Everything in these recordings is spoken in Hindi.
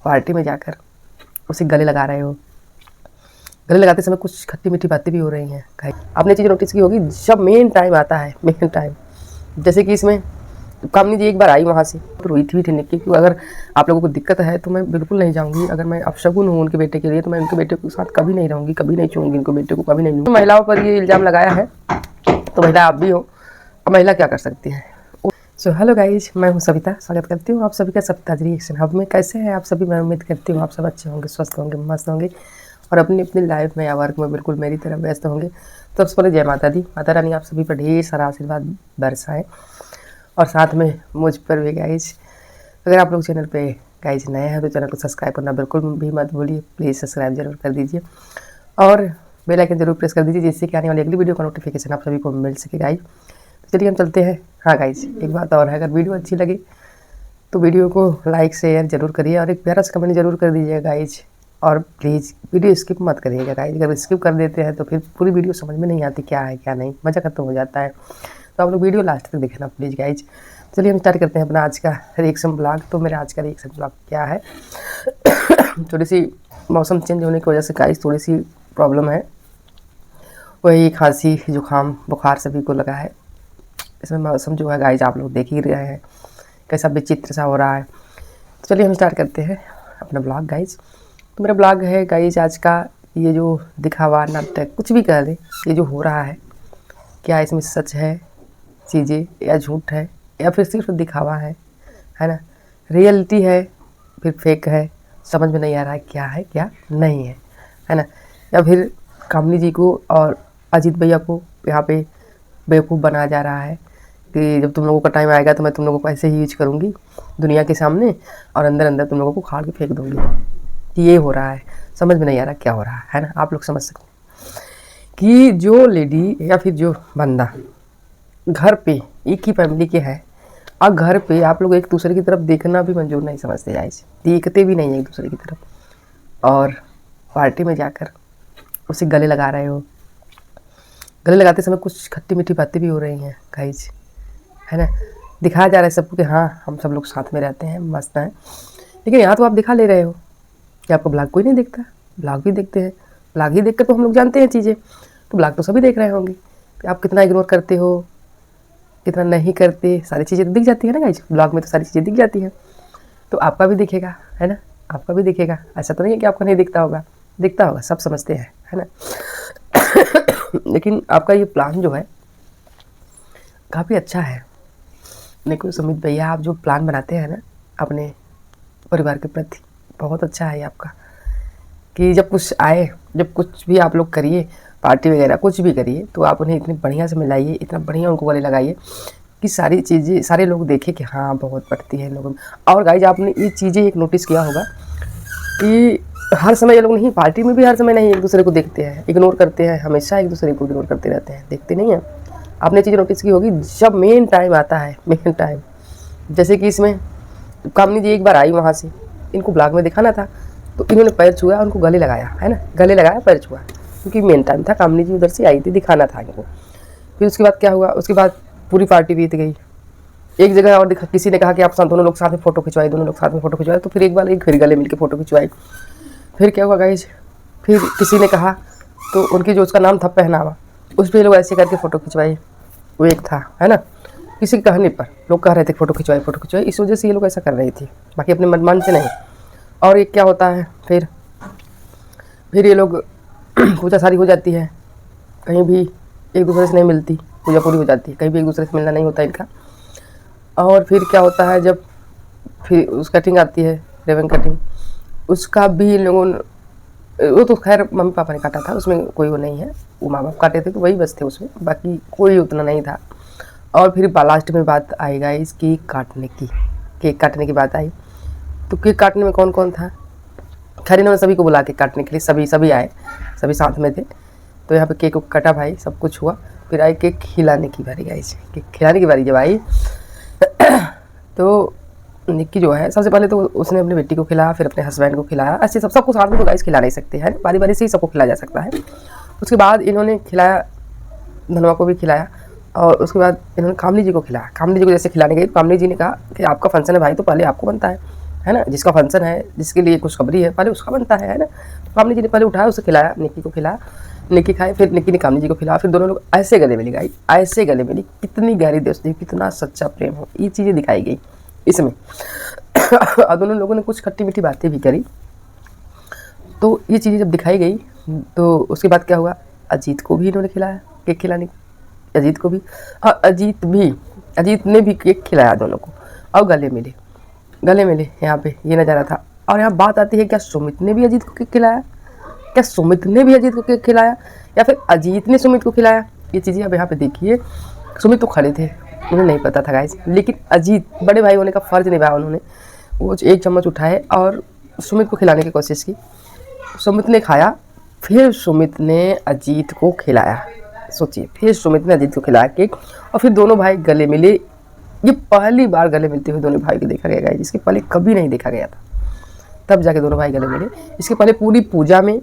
पार्टी में जाकर उसे गले लगा रहे हो। गले लगाते समय कुछ खट्टी मीठी बातें भी हो रही हैं। आपने चीज़ नोटिस की होगी, जब मेन टाइम आता है, मेन टाइम जैसे कि इसमें कामनी जी एक बार आई वहाँ से तो रोई थी निक्की कि अगर आप लोगों को दिक्कत है तो मैं बिल्कुल नहीं जाऊँगी। अगर मैं अपशगुन हूँ उनके बेटे के लिए तो मैं उनके बेटे के साथ कभी नहीं रहूँगी, कभी नहीं छूँगी उनके बेटे को, कभी नहीं लूँगी। महिलाओं पर ये इल्ज़ाम लगाया है तो महिला आप भी हो, अब महिला क्या कर सकती है। सो हेलो गाइज, मैं हूँ सविता, स्वागत करती हूँ आप सभी का सविताज रिएक्शन हब में। कैसे हैं आप सभी? मैं उम्मीद करती हूँ आप सब अच्छे होंगे, स्वस्थ होंगे, मस्त होंगे और अपनी अपनी लाइफ में या वर्क में बिल्कुल मेरी तरह व्यस्त होंगे। तो सबसे पहले जय माता दी, माता रानी आप सभी पर ढेर सारा आशीर्वाद बरसाएं और साथ में मुझ पर भी गाइज। अगर आप लोग चैनल पे गाइज नए हैं तो चैनल को सब्सक्राइब करना बिल्कुल भी मत भूलिए, प्लीज़ सब्सक्राइब जरूर कर दीजिए और बेल आइकन जरूर प्रेस कर दीजिए जिससे कि आने वाली अगली वीडियो का नोटिफिकेशन आप सभी को मिल सके गाइज। तो चलिए हम चलते हैं। हाँ गाइज, एक बात और है, अगर वीडियो अच्छी लगे तो वीडियो को लाइक शेयर जरूर करिए और एक प्यारा सा कमेंट जरूर कर दीजिएगा गाइज। और प्लीज़ वीडियो स्किप मत करिएगा गाइज, अगर स्किप कर देते हैं तो फिर पूरी वीडियो समझ में नहीं आती क्या है क्या नहीं, मज़ा खत्म हो जाता है। तो आप लोग वीडियो लास्ट तक देखना प्लीज़ गाइज। चलिए हम स्टार्ट करते हैं अपना आज का रिएक्शन ब्लॉग। तो मेरा आज का रिएक्शन ब्लॉग क्या है, थोड़ी सी मौसम चेंज होने की वजह से गाइज थोड़ी सी प्रॉब्लम है, वही खांसी जुकाम बुखार सभी को लगा है। इसमें मौसम जो है गाइज आप लोग देख ही रहे हैं कैसा विचित्र सा हो रहा है। तो चलिए हम स्टार्ट करते हैं अपना ब्लॉग गाइज। तो मेरा ब्लॉग है गाइज आज का, ये जो दिखावा नाटक कुछ भी कह लें, ये जो हो रहा है क्या इसमें सच है चीज़ें या झूठ है या फिर सिर्फ दिखावा है ना, रियलिटी है फिर फेक है, समझ में नहीं आ रहा है क्या नहीं है ना। या फिर कामनी जी को और अजीत भैया को यहाँ पे बेवकूफ़ बनाया जा रहा है कि जब तुम लोगों का टाइम आएगा तो मैं तुम लोगों को ऐसे ही यूज करूँगी दुनिया के सामने और अंदर अंदर तुम लोगों को खाड़ के फेंक दूँगी। ये हो रहा है, समझ में नहीं आ रहा क्या हो रहा है ना। आप लोग समझ सकते हैं कि जो लेडी या फिर जो बंदा घर पे एक ही फैमिली के हैं और घर पे आप लोग एक दूसरे की तरफ देखना भी मंजूर नहीं समझते, जायज़ देखते भी नहीं है एक दूसरे की तरफ, और पार्टी में जाकर उसे गले लगा रहे हो। गले लगाते समय कुछ खट्टी मीठी बातें भी हो रही हैं गाइज, है ना। दिखाया जा रहा है सबको कि हाँ हम सब लोग साथ में रहते हैं, मस्त हैं, लेकिन यहाँ तो आप दिखा ले रहे हो कि आपको ब्लॉग कोई नहीं देखता। ब्लॉग भी देखते हैं, ब्लॉग ही देखकर तो हम लोग जानते हैं चीज़ें, तो ब्लॉग तो सभी देख रहे होंगे कि आप कितना इग्नोर करते हो कितना नहीं करते, सारी चीज़ें तो दिख जाती है ना गाइज, ब्लॉग में तो सारी चीज़ें दिख जाती हैं। तो आपका भी दिखेगा, है ना, आपका भी दिखेगा। ऐसा तो नहीं है कि आपका नहीं दिखता होगा, दिखता होगा, सब समझते हैं, है ना। लेकिन आपका ये प्लान जो है काफ़ी अच्छा है। मेरे को सुमित भैया आप जो प्लान बनाते हैं ना अपने परिवार के प्रति, बहुत अच्छा है आपका कि जब कुछ आए, जब कुछ भी आप लोग करिए, पार्टी वगैरह कुछ भी करिए तो आप उन्हें इतनी बढ़िया से मिलाइए, इतना बढ़िया उनको गले लगाइए कि सारी चीज़ें सारे लोग देखें कि हाँ बहुत बढ़ती है लोगों में। और गाइज आपने ये चीज़ें एक नोटिस किया होगा कि हर समय ये लोग नहीं, पार्टी में भी हर समय नहीं एक दूसरे को देखते हैं, इग्नोर करते हैं, हमेशा एक दूसरे को इग्नोर करते रहते हैं, देखते नहीं हैं। आपने चीज़ नोटिस की होगी, जब मेन टाइम आता है, मेन टाइम जैसे कि इसमें कामनी जी एक बार आई वहाँ से, इनको ब्लॉग में दिखाना था तो इन्होंने पैर छुआ, उनको गले लगाया, है ना, गले लगाया पैर छुआ, क्योंकि मेन टाइम था, कामनी जी उधर से आई थी, दिखाना था इनको। फिर उसके बाद क्या हुआ, उसके बाद पूरी पार्टी बीत गई। एक जगह और किसी ने कहा कि आप दोनों लोग साथ में फ़ोटो खिंचवाए, दोनों लोग साथ में फ़ोटो खिंचवाए, तो फिर एक बार एक फिर गले मिलकर फ़ोटो खिंचवाई। फिर क्या हुआ गाइज, फिर किसी ने कहा तो उनकी जो उसका नाम था पहनावा, उस पर लोग ऐसे करके फ़ोटो खिंचवाए, वो एक था, है ना, किसी के कहने पर लोग कह रहे थे फ़ोटो खिंचवाए, इस वजह से ये लोग ऐसा कर रही थी, बाकी अपने मन से नहीं। और एक क्या होता है, फिर ये लोग पूजा सारी हो जाती है, कहीं भी एक दूसरे से नहीं मिलती, पूजा पूरी हो जाती है, कहीं भी एक दूसरे से मिलना नहीं होता इनका। और फिर क्या होता है, जब फिर उस कटिंग आती है, रिबन कटिंग, उसका भी इन लोगों ने, वो तो खैर मम्मी पापा ने काटा था, उसमें कोई वो नहीं है, वो माँ बाप काटे थे तो वही बस थे उसमें, बाकी कोई उतना नहीं था। और फिर लास्ट में बात आएगा इस केक काटने की बात आई। तो केक काटने में कौन कौन था, खैर इन्होंने सभी को बुला के काटने के लिए, सभी आए, सभी साथ में थे। तो यहाँ पे केक को कटा भाई, सब कुछ हुआ। फिर आई केक खिलाने की बारी, गाइस केक खिलाने की बारी जब आई तो निक्की जो है सबसे पहले तो उसने अपनी बेटी को खिलाया, फिर अपने हस्बैंड को खिलाया, ऐसे सबको साथ में तो गाइस खिला नहीं सकते हैं, बारी बारी से ही सबको खिलाया जा सकता है। उसके बाद इन्होंने खिलाया, धनवा को भी खिलाया और उसके बाद इन्होंने कामनी जी को खिलाया। कामनी जी को जैसे खिलाने गई, कामनी जी ने कहा कि आपका फंक्शन है भाई तो पहले आपको बनता है, है ना, जिसका फंक्शन है, जिसके लिए खुशखबरी है, पहले उसका बनता है ना। कामनी जी ने पहले उठाया, उसे खिलाया, निक्की को खिलाया, निक्की खाए, फिर निक्की ने कामनी जी को खिलाया, फिर दोनों लोग ऐसे गले मिले गाइस, ऐसे गले मिली। कितनी गहरी दोस्ती, कितना सच्चा प्रेम हो, ये चीज़ें दिखाई गई इसमें। और दोनों लोगों ने कुछ खट्टी मीठी बातें भी करी। तो ये चीज़ें जब दिखाई गई तो उसके बाद क्या हुआ, अजीत को भी इन्होंने खिलाया केक खिलाने, अजीत को भी, और अजीत ने भी केक खिलाया दोनों को, और गले मिले यहाँ पे ये नज़ारा था। और यहाँ बात आती है, क्या सुमित ने भी अजीत को केक खिलाया, क्या सुमित ने भी अजीत को केक खिलाया, या फिर अजीत ने सुमित को खिलाया? ये चीज़ें अब यहाँ पे देखिए। सुमित तो खड़े थे, उन्हें नहीं पता था गाइस, लेकिन अजीत बड़े भाई होने का फ़र्ज निभाया उन्होंने। वो एक चम्मच उठाए और सुमित को खिलाने की कोशिश की, सुमित ने खाया, फिर सुमित ने अजीत को खिलाया। सोचिए, फिर सुमित ने अजीत को खिलाया केक, और फिर दोनों भाई गले मिले। ये पहली बार गले मिलते हुए दोनों भाई को देखा गया है, जिसके पहले कभी नहीं देखा गया था, तब जाके दोनों भाई गले मिले। इसके पहले पूरी पूजा में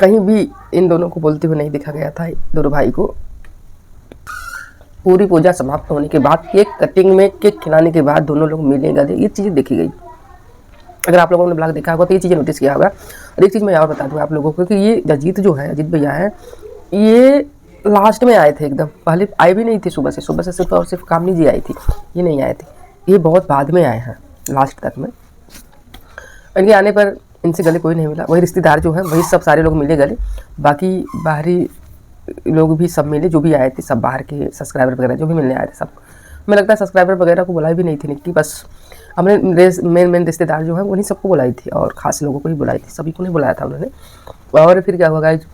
कहीं भी इन दोनों को बोलते हुए नहीं देखा गया था दोनों भाई को। पूरी पूजा समाप्त होने के बाद, केक कटिंग में, केक खिलाने के बाद दोनों लोग मिले गले, ये चीज़ें देखी गई। अगर आप लोगों ने ब्लॉग देखा होगा तो ये चीज़ें नोटिस किया होगा। और एक चीज़ मैं और बता दूँ आप लोगों को कि ये अजीत जो है, अजीत भैया है, ये लास्ट में आए थे एकदम, पहले आए भी नहीं थे। सुबह से सिर्फ और सिर्फ कामनी जी आई थी, ये नहीं आए थे, ये बहुत बाद में आए हैं, लास्ट तक में। इनके आने पर इनसे गले कोई नहीं मिला, वही रिश्तेदार जो है वही सब सारे लोग मिले गले, बाकी बाहरी लोग भी सब मिले, जो भी आए थे सब बाहर के सब्सक्राइबर वगैरह जो भी मिलने आए थे सब। मुझे लगता है सब्सक्राइबर वगैरह को बुलाई भी नहीं थी निक्की, बस हमने मेन रिश्तेदार जो है उन्हीं सबको बुलाई थी, और खास लोगों को ही बुलाई थी, सभी को नहीं बुलाया था उन्होंने। और फिर क्या हुआ गाइस,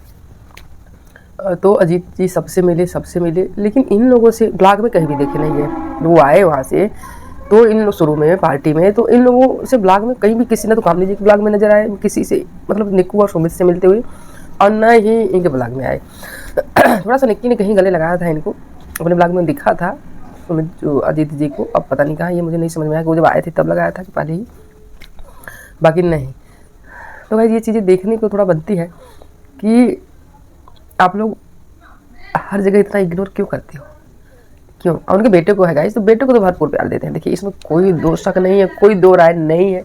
तो अजीत जी सबसे मिले, लेकिन इन लोगों से ब्लॉग में कहीं भी देखे नहीं है। वो आए वहाँ से तो इन लोग शुरू में पार्टी में, तो इन लोगों से ब्लॉग में कहीं भी किसी ने तो कामनी जी के ब्लॉग में नजर आए किसी से, मतलब निक्कू और सुमित से मिलते हुए, और न ही इनके ब्लॉग में आए। थोड़ा सा निक्की ने कहीं गले लगाया था इनको, अपने ब्लॉग में दिखा था सुमित जो अजीत जी को, अब पता नहीं कहाँ, ये मुझे नहीं समझ में आया कि वो जब आए थे तब लगाया था कि पहले ही, बाकी नहीं। तो भाई ये चीज़ें देखने को थोड़ा बनती है कि आप लोग हर जगह इतना इग्नोर क्यों करते हो, क्यों? और उनके बेटे को है गाइस, तो बेटे को तो भरपूर प्यार देते हैं। देखिए इसमें कोई दो शक नहीं है, कोई दो राय नहीं है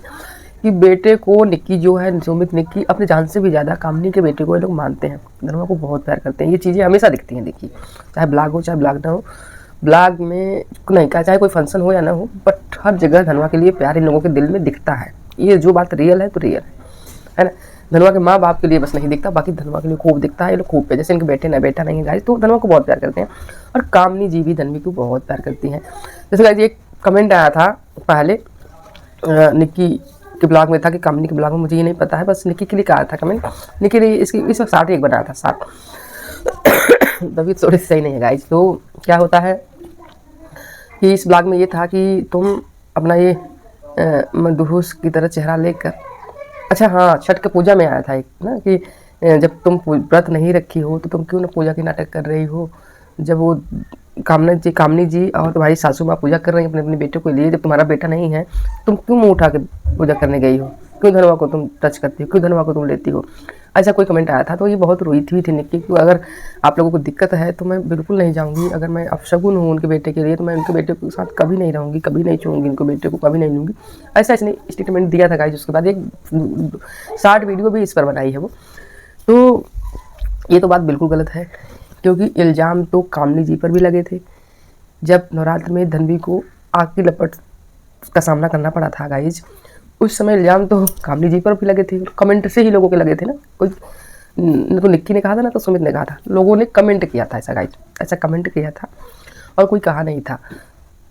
कि बेटे को निक्की जो है, सुमित निक्की अपने जान से भी ज़्यादा कामनी के बेटे को ये लोग मानते हैं, धनवा को बहुत प्यार करते हैं। ये चीज़ें हमेशा दिखती हैं, देखिए चाहे ब्लॉग हो चाहे ब्लॉग ना हो, ब्लॉग में नहीं कहा, चाहे कोई फंक्शन हो या ना हो, बट हर जगह धनवा के लिए प्यार इन लोगों के दिल में दिखता है। ये जो बात रियल है तो रियल है ना। धनवा के माँ बाप के लिए बस नहीं दिखता, बाकी धनवा के लिए खूब दिखता है। ये लोग खूब पे, जैसे इनके बेटा नहीं है गाइस, तो धनवा को बहुत प्यार करते हैं, और कामनी जी भी धनवी को बहुत प्यार करती हैं। जैसे गाइस एक कमेंट आया था पहले निक्की के ब्लॉग में था कि कामनी के ब्लॉग में, मुझे ये नहीं पता है, बस निक्की के लिए कहा था कमेंट। निक्की ने इसकी इस वक्त 60 एक बनाया था, 60 तबीयत थोड़ी सही नहीं है गाइस। तो क्या होता है कि इस ब्लॉग में ये था कि तुम अपना ये मदहोश की तरह चेहरा लेकर, अच्छा हाँ, छठ के पूजा में आया था एक ना कि जब तुम व्रत नहीं रखी हो तो तुम क्यों ना पूजा की नाटक कर रही हो। जब वो कामनी जी और तुम्हारी सासू माँ पूजा कर रही हैं अपने बेटे को लिए, जब तुम्हारा बेटा नहीं है तुम क्यों मुँह उठा के पूजा करने गई हो, क्यों धनवा को तुम टच करती हो, क्यों धनवा को तुम लेती हो, ऐसा कोई कमेंट आया था। तो ये बहुत रोई थी निक्की कि अगर आप लोगों को दिक्कत है तो मैं बिल्कुल नहीं जाऊँगी, अगर मैं अपशगुन हूँ उनके बेटे के लिए तो मैं उनके बेटे के साथ कभी नहीं रहूँगी, कभी नहीं छूँगी उनके बेटे को, कभी नहीं लूँगी, ऐसा इसने स्टेटमेंट दिया था गाइस। उसके बाद एक शॉर्ट वीडियो भी इस पर बनाई है वो। तो ये तो बात बिल्कुल गलत है, क्योंकि इल्ज़ाम तो कामनी जी पर भी लगे थे। जब नवरात्र में धनवी को आग की लपट का सामना करना पड़ा था गाइज, उस समय इल्ज़ाम तो कामनी जी पर भी लगे थे, कमेंट से ही लोगों के लगे थे ना। कोई न तो निक्की ने कहा था ना तो सुमित ने कहा था, लोगों ने कमेंट किया था ऐसा गाइज, ऐसा कमेंट किया था और कोई कहा नहीं था।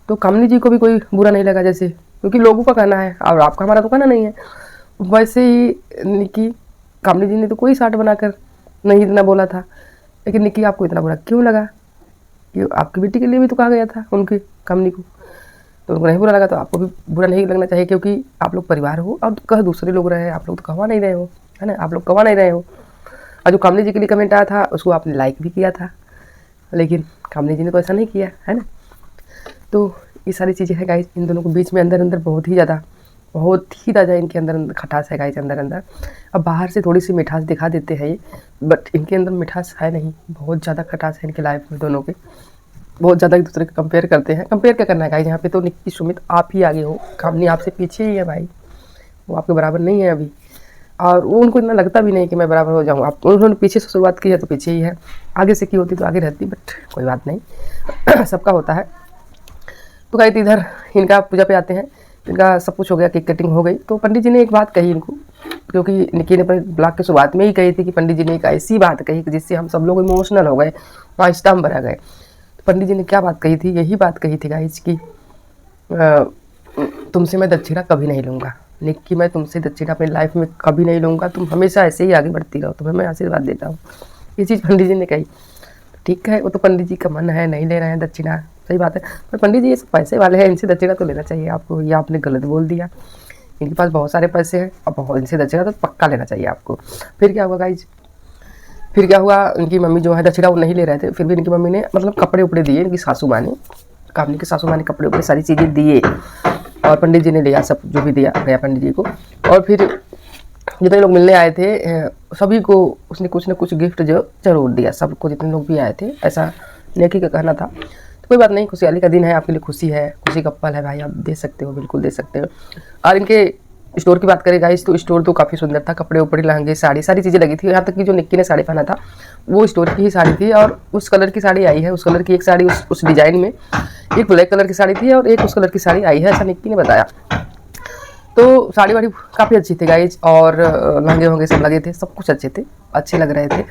तो कामनी जी को भी कोई बुरा नहीं लगा जैसे, क्योंकि लोगों का कहना है और आपका हमारा तो कहना नहीं है। वैसे ही निक्की, कामनी जी ने तो कोई शार्ट बनाकर नहीं इतना बोला था, लेकिन निक्की आपको इतना बुरा क्यों लगा? कि आपकी बेटी के लिए भी तो कहा गया था उनकी कामनी को, तो उनको नहीं बुरा लगा तो आपको भी बुरा नहीं लगना चाहिए, क्योंकि आप लोग परिवार हो और कह दूसरे लोग रहे, आप लोग तो कहवा नहीं रहे हो, है ना, आप लोग कहवा नहीं रहे हो। और जो कामनी जी के लिए कमेंट आया था उसको आपने लाइक भी किया था, लेकिन कामनी जी ने तो ऐसा नहीं किया, है ना। तो ये सारी चीज़ें हैं गाइस, इन दोनों के बीच में अंदर अंदर बहुत ही ज़्यादा इनके अंदर खटास है गाइस, अंदर अंदर। अब बाहर से थोड़ी सी मिठास दिखा देते हैं ये, बट इनके अंदर मिठास है नहीं, बहुत ज़्यादा खटास है इनके लाइफ में। दोनों के बहुत ज़्यादा एक दूसरे को कंपेयर करते हैं। कंपेयर क्या करना है गाइस, यहाँ पे तो निक्की सुमित आप ही आगे हो, कामनी आपसे पीछे ही है भाई, वो आपके बराबर नहीं है अभी, और वो उनको इतना लगता भी नहीं कि मैं बराबर हो जाऊँ। आप उन्होंने पीछे से शुरुआत की है तो पीछे ही है, आगे से की होती तो आगे रहती, बट कोई बात नहीं सबका होता है। तो गई इधर इनका पूजा पे आते हैं, इनका सब कुछ हो गया, केक कटिंग हो गई। तो पंडित जी ने एक बात कही इनको, क्योंकि निक्की ने अपने ब्लॉग के शुरुआत में ही कही थी कि पंडित जी ने एक ऐसी बात कही कि जिससे हम सब लोग इमोशनल हो गए, वहाँ स्टम्प भरा गए। तो पंडित जी ने क्या बात कही थी, यही बात कही थी गाइज कि तुमसे मैं दक्षिणा कभी नहीं लूँगा निक्की, मैं तुमसे दक्षिणा अपनी लाइफ में कभी नहीं लूँगा, तुम हमेशा ऐसे ही आगे बढ़ती रहो, तुम्हें मैं आशीर्वाद देता हूँ। ये चीज़ पंडित जी ने कही। ठीक है, वो तो पंडित जी का मन है, नहीं ले रहे हैं दक्षिणा, सही बात है, पर पंडित जी ये पैसे वाले हैं, इनसे दक्षिणा तो लेना चाहिए आपको। ये आपने गलत बोल दिया, इनके पास बहुत सारे पैसे हैं, अब इनसे दक्षिणा तो पक्का लेना चाहिए आपको। फिर क्या हुआ गाइज, फिर क्या हुआ, इनकी मम्मी जो है दक्षिणा वो नहीं ले रहे थे, फिर भी इनकी मम्मी ने मतलब कपड़े उपड़े दिए, इनकी सासू माँ ने, कामनी की सासू माँ ने कपड़े उपड़े सारी चीज़ें दिए, और पंडित जी ने लिया सब जो भी दिया गया पंडित जी को। और फिर जितने लोग मिलने आए थे सभी को उसने कुछ न कुछ गिफ्ट जो जरूर दिया, सबको जितने लोग भी आए थे, ऐसा नेकी का कहना था। तो कोई बात नहीं, खुशहाली का दिन है, आपके लिए खुशी है, खुशी का पल है भाई, आप दे सकते हो, बिल्कुल दे सकते हो। और इनके स्टोर की बात करें गाइस, तो स्टोर तो काफ़ी सुंदर था, कपड़े उपड़े लहंगे साड़ी सारी चीज़ें लगी थी, यहाँ तक कि जो निक्की ने साड़ी पहना था वो स्टोर की ही साड़ी थी, और उस कलर की साड़ी आई है, उस कलर की एक साड़ी उस डिज़ाइन में, एक ब्लैक कलर की साड़ी थी और एक उस कलर की साड़ी आई है, ऐसा निक्की ने बताया। तो साड़ी वाड़ी काफ़ी अच्छी थी गाइज, और लहंगे वहंगे सब लगे थे, सब कुछ अच्छे थे, अच्छे लग रहे थे,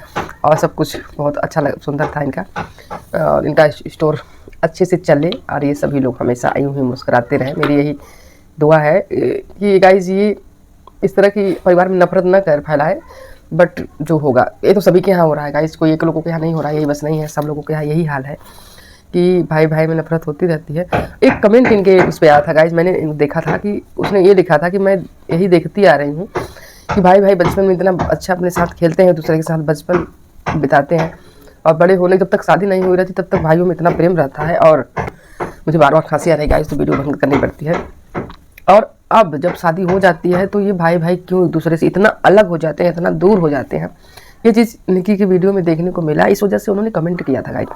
और सब कुछ बहुत अच्छा सुंदर था इनका। और इनका स्टोर अच्छे से चले और ये सभी लोग हमेशा यूं ही मुस्कुराते रहे, मेरी यही दुआ है कि गाइज ये इस तरह की परिवार में नफरत न कर फैलाए। बट जो होगा ये तो सभी के यहाँ हो रहा है गाइज, कोई एक लोगों के यहाँ नहीं हो रहा है, यही बस नहीं है, सब लोगों के यहाँ यही हाल है कि भाई भाई में नफरत होती रहती है। एक कमेंट इनके उस पर आया था गाइज, मैंने देखा था कि उसने ये लिखा था कि मैं यही देखती आ रही हूँ कि भाई भाई बचपन में इतना अच्छा अपने साथ खेलते हैं, दूसरे के साथ बचपन बिताते हैं, और बड़े होने जब तक शादी नहीं हुई रहती तब तक भाइयों में इतना प्रेम रहता है। और मुझे बार बार खांसी आ रही है गाइज, तो वीडियो बंद करनी पड़ती है। और अब जब शादी हो जाती है तो ये भाई भाई क्यों एक दूसरे से इतना अलग हो जाते हैं, इतना दूर हो जाते हैं, ये चीज़ निक्की की वीडियो में देखने को मिला। इस वजह से उन्होंने कमेंट किया था गाइज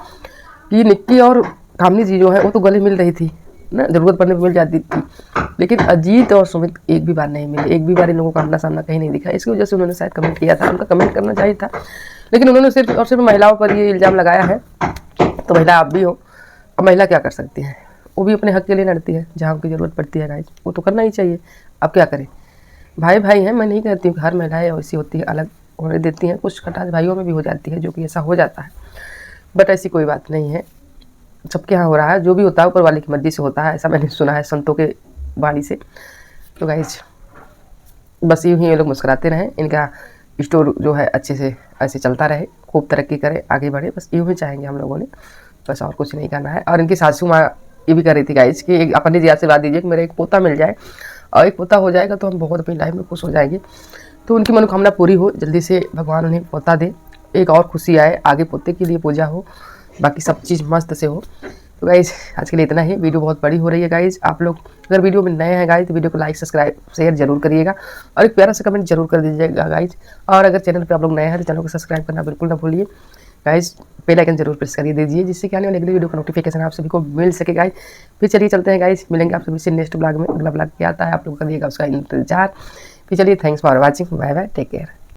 कि निक्की और कामनी जी जो है वो तो गले मिल रही थी ना, ज़रूरत पड़ने पर मिल जाती थी, लेकिन अजीत और सुमित एक भी बार नहीं मिले, एक भी बार इन लोगों का आमना सामना कहीं नहीं दिखा। इसकी वजह से उन्होंने शायद कमेंट किया था, उनका कमेंट करना चाहिए था, लेकिन उन्होंने सिर्फ और सिर्फ महिलाओं पर ये इल्ज़ाम लगाया है। तो महिला आप भी हो, अब महिला क्या कर सकती है, वो भी अपने हक के लिए लड़ती है, जहाँ उनकी ज़रूरत पड़ती है गाइज, वो तो करना ही चाहिए। अब क्या करें, भाई भाई हैं, मैं नहीं कहती हूँ कि हर महिलाएं वैसी होती है, अलग होने देती हैं, कुछ खटास भाइयों में भी हो जाती है, जो कि ऐसा हो जाता है, बट ऐसी कोई बात नहीं है, सबके यहाँ हो रहा है, जो भी होता है ऊपर वाले की मर्जी से होता है, ऐसा मैंने सुना है संतों के वाणी से। तो गाइज बस यूँ ही ये लोग मुस्कुराते रहें, इनका स्टोर जो है अच्छे से ऐसे चलता रहे, खूब तरक्की करे, आगे बढ़े, बस यूँ ही चाहेंगे हम लोगों ने, बस और कुछ नहीं करना है। और इनकी सासू माँ ये भी कर रही थी गाइज कि अपने जी आशीर्वाद दीजिए कि मेरा एक पोता मिल जाए, और एक पोता हो जाएगा तो हम बहुत अपनी लाइफ में खुश हो जाएंगे। तो उनकी मनोकामना पूरी हो, जल्दी से भगवान उन्हें पोता दे, एक और खुशी आए, आगे पोते के लिए पूजा हो, बाकी सब चीज़ मस्त से हो। तो गाइज आज के लिए इतना ही, वीडियो बहुत बड़ी हो रही है गाइज। आप लोग अगर वीडियो में नए हैं गाइज तो वीडियो को लाइक सब्सक्राइब शेयर जरूर करिएगा, और एक प्यारा सा कमेंट जरूर कर दीजिएगा गाइज। और अगर चैनल पे आप लोग नए हैं तो चैनल को सब्सक्राइब करना बिल्कुल ना भूलिए गाइज, बेल आइकन जरूर प्रेस करिए दीजिए, जिससे कि आने वाले अगले वीडियो का नोटिफिकेशन आप सभी को मिल सके गाइज। फिर चलिए चलते हैं गाइज, मिलेंगे आप सभी से नेक्स्ट ब्लॉग में। अगला ब्लॉग क्या आता है आप लोग करिएगा उसका इंतजार। फिर चलिए, thanks for watching, bye bye, take care.